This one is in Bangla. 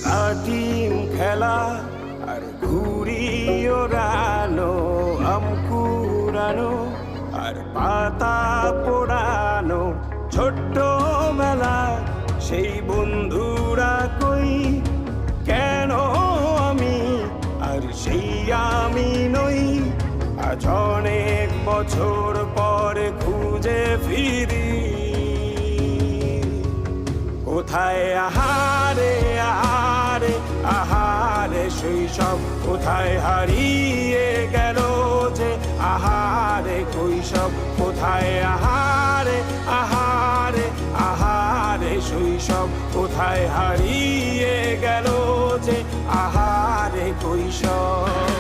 লাটিম খেলা আর ঘুড়ি ওড়ানো, আম কুড়ানো আর পাতা পোড়ানো, ছোট্টবেলা সেই বন্ধুরা কই, কেন আমি আর সেই আমি নই। আজ অনেক বছর পরে খুঁজে ফিরি, কোথায় আহারে আহারে আহারে শৈশব, কোথায় হারিয়ে গেল যে আহারে কৈশব, কোথায় আহারে আহারে আহারে শৈশব, কোথায় হারিয়ে গেল যে আহারে কৈশব।